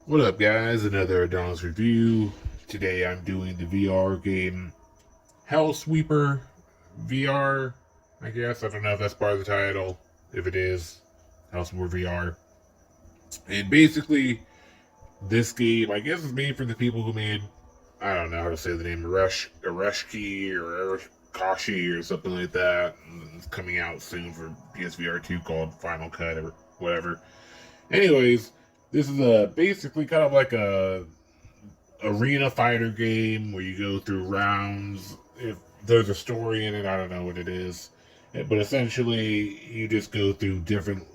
What up, guys? Another Adonis review. Today I'm doing the VR game HellSweeper VR. I guess I don't know if that's part of the title. If it is, HellSweeper VR. And basically, this game, I guess, is made for the people who made, I don't know how to say the name, Areshki or Areshkashi or something like that. It's coming out soon for PSVR 2 called Final Cut or whatever. Anyways, this is basically kind of like a arena fighter game where you go through rounds. If there's a story in it, I don't know what it is, but essentially you just go through different,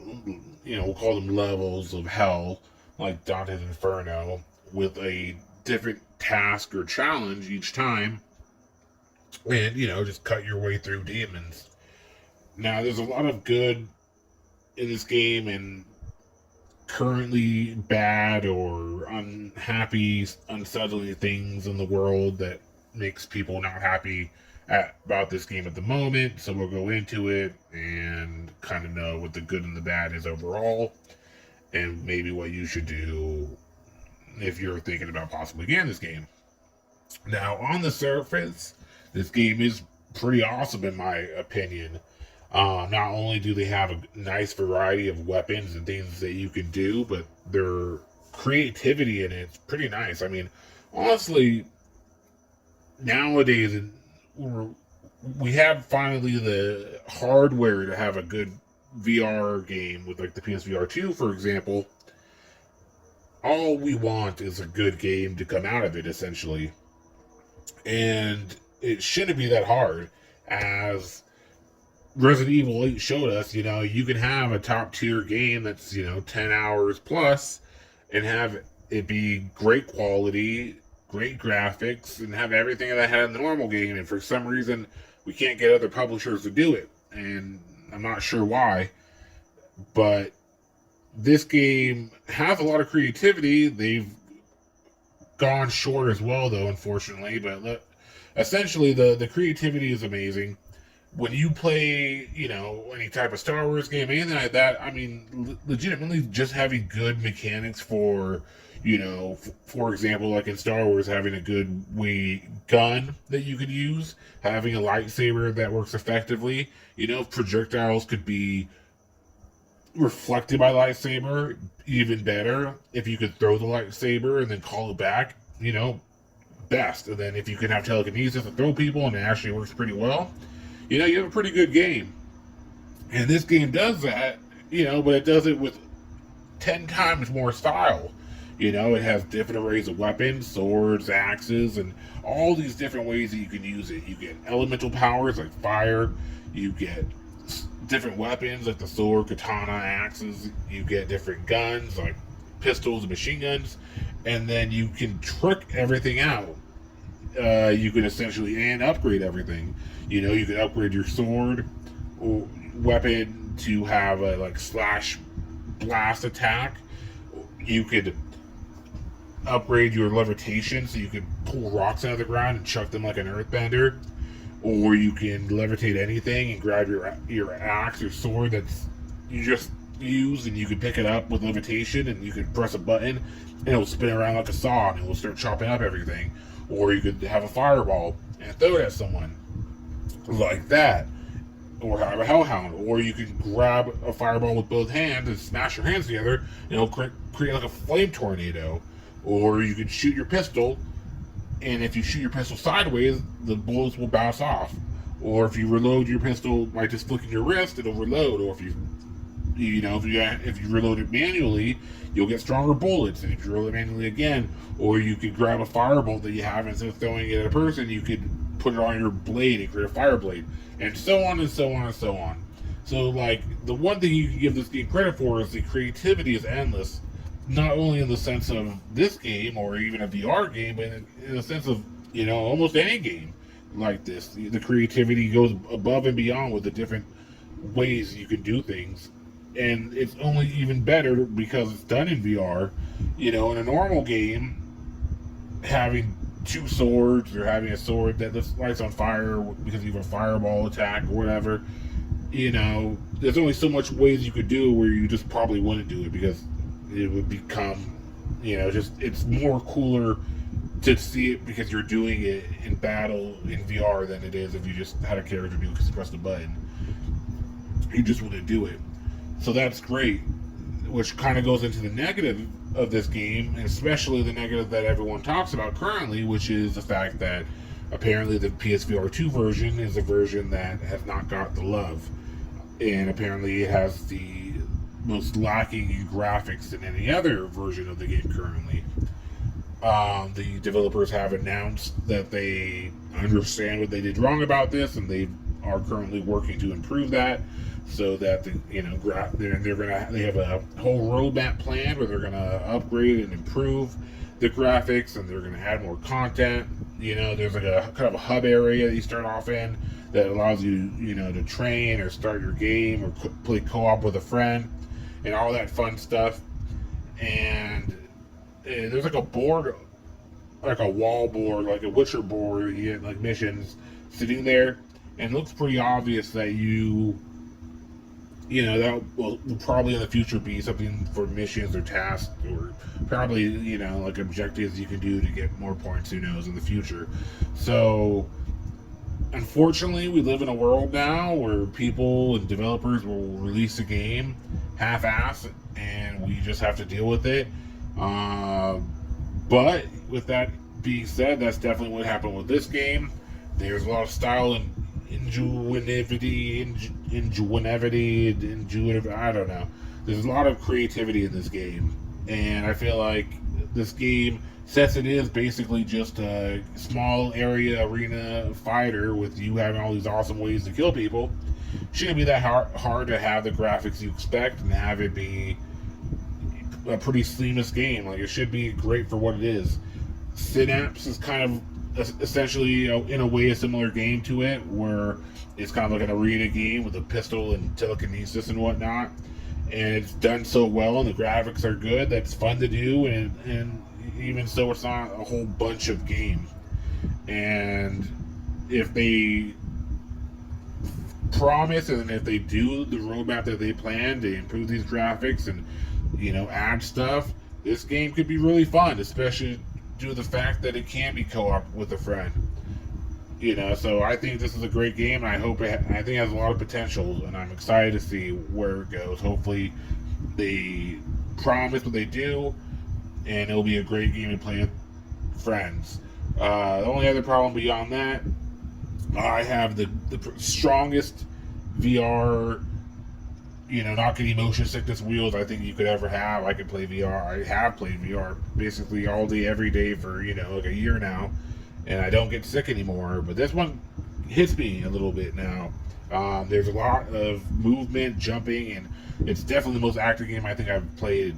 we'll call them levels of hell, like Dante's Inferno, with a different task or challenge each time, and just cut your way through demons. Now, there's a lot of good in this game, and currently bad or unhappy, unsettling things in the world that makes people not happy about this game at the moment. So we'll go into it and kind of know what the good and the bad is overall, and maybe what you should do if you're thinking about possibly getting this game. Now, on the surface, this game is pretty awesome in my opinion. Not only do they have a nice variety of weapons and things that you can do, but their creativity in it's pretty nice. I mean, honestly, nowadays we have finally the hardware to have a good VR game with like the PSVR 2, for example. All we want is a good game to come out of it, essentially. And it shouldn't be that hard, as Resident Evil 8 showed us. You can have a top tier game that's, 10 hours plus and have it be great quality, great graphics, and have everything that had in the normal game. And for some reason, we can't get other publishers to do it. And I'm not sure why. But this game has a lot of creativity. They've gone short as well, though, unfortunately. But essentially, the creativity is amazing. When you play, any type of Star Wars game, anything like that, I mean, legitimately just having good mechanics for, for example, like in Star Wars, having a good gun that you could use, having a lightsaber that works effectively, projectiles could be reflected by lightsaber, even better. If you could throw the lightsaber and then call it back, best. And then if you can have telekinesis and throw people and it actually works pretty well, you have a pretty good game. And this game does that, but it does it with 10 times more style. It has different arrays of weapons, swords, axes, and all these different ways that you can use it. You get elemental powers like fire, you get different weapons like the sword, katana, axes, you get different guns like pistols and machine guns, and then you can trick everything out. You can essentially upgrade everything. You can upgrade your sword or weapon to have a slash blast attack. You could upgrade your levitation so you can pull rocks out of the ground and chuck them like an earthbender. Or you can levitate anything and grab your axe or sword that's you just used, and you can pick it up with levitation, and you can press a button and it'll spin around like a saw and it will start chopping up everything. Or you could have a fireball and throw it at someone like that, or have a hellhound. Or you can grab a fireball with both hands and smash your hands together, and it'll create like a flame tornado. Or you can shoot your pistol, and if you shoot your pistol sideways, the bullets will bounce off. Or if you reload your pistol by just flicking your wrist, it'll reload. Or if you reload it manually, you'll get stronger bullets. And if you reload it manually again, or you could grab a firebolt that you have, instead of throwing it at a person, you could put it on your blade and create a fire blade, and so on and so on and so on. So, the one thing you can give this game credit for is the creativity is endless. Not only in the sense of this game or even a VR game, but in the sense of, almost any game like this. The creativity goes above and beyond with the different ways you can do things. And it's only even better because it's done in VR. In a normal game, having two swords or having a sword that lights on fire because you have a fireball attack or whatever, there's only so much ways you could do where you just probably wouldn't do it because it would become, Just it's more cooler to see it because you're doing it in battle in VR than it is if you just had a character do it because you press the button. You just want to do it. So that's great, which kind of goes into the negative of this game, and especially the negative that everyone talks about currently, which is the fact that apparently the PSVR 2 version is a version that has not got the love. And apparently it has the most lacking in graphics than any other version of the game currently. The developers have announced that they understand what they did wrong about this, and they are currently working to improve that, so that they have a whole roadmap plan where they're gonna upgrade and improve the graphics, and they're gonna add more content. There's like a kind of a hub area that you start off in that allows you, to train or start your game or play co-op with a friend and all that fun stuff. And there's like a board, like a wall board, like a Witcher board. You get like missions sitting there, and it looks pretty obvious that that will probably in the future be something for missions or tasks, or probably, like objectives you can do to get more points, who knows, in the future. So, unfortunately, we live in a world now where people and developers will release a game half-assed, and we just have to deal with it. But, with that being said, that's definitely what happened with this game. There's a lot of style and ingenuity, I don't know. There's a lot of creativity in this game, and I feel like this game, since it is basically just a small area arena fighter with you having all these awesome ways to kill people, shouldn't be that hard to have the graphics you expect and have it be a pretty seamless game. Like, it should be great for what it is. Synapse is kind of essentially, in a way, a similar game to it, where it's kind of like an arena game with a pistol and telekinesis and whatnot, and it's done so well and the graphics are good that's fun to do, and even so, it's not a whole bunch of game. And if they promise, and if they do the roadmap that they plan to improve these graphics and add stuff, this game could be really fun, especially due to the fact that it can be co-op with a friend. So I think this is a great game, and I think it has a lot of potential, and I'm excited to see where it goes. Hopefully they promise what they do, and it'll be a great game to play with friends. The only other problem beyond that, I have the strongest VR, not getting motion sickness wheels I think you could ever have. I could play VR. I have played VR basically all day, every day for, like a year now, and I don't get sick anymore. But this one hits me a little bit now. There's a lot of movement, jumping, and it's definitely the most active game I think I've played,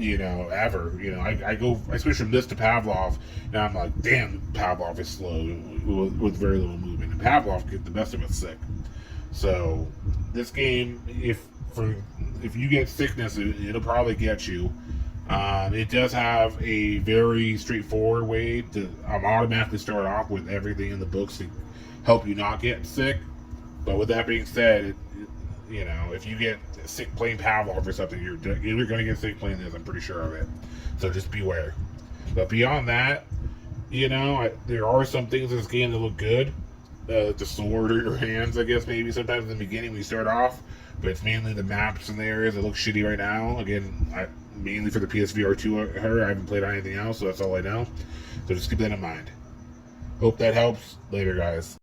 ever. I switch from this to Pavlov, and I'm like, damn, Pavlov is slow with very little movement. And Pavlov gets the best of us sick. So this game, if you get sickness, it'll probably get you. It does have a very straightforward way to automatically start off with everything in the books to help you not get sick. But with that being said, if you get sick playing Pavlov or something, you're going to get sick playing this. I'm pretty sure of it. So just beware. But beyond that, there are some things in this game that look good. The sword or your hands, I guess, maybe sometimes in the beginning when you start off, but it's mainly the maps and the areas that look shitty right now. Again, mainly for the PSVR 2 I haven't played on anything else, so that's all I know. So just keep that in mind. Hope that helps. Later, guys.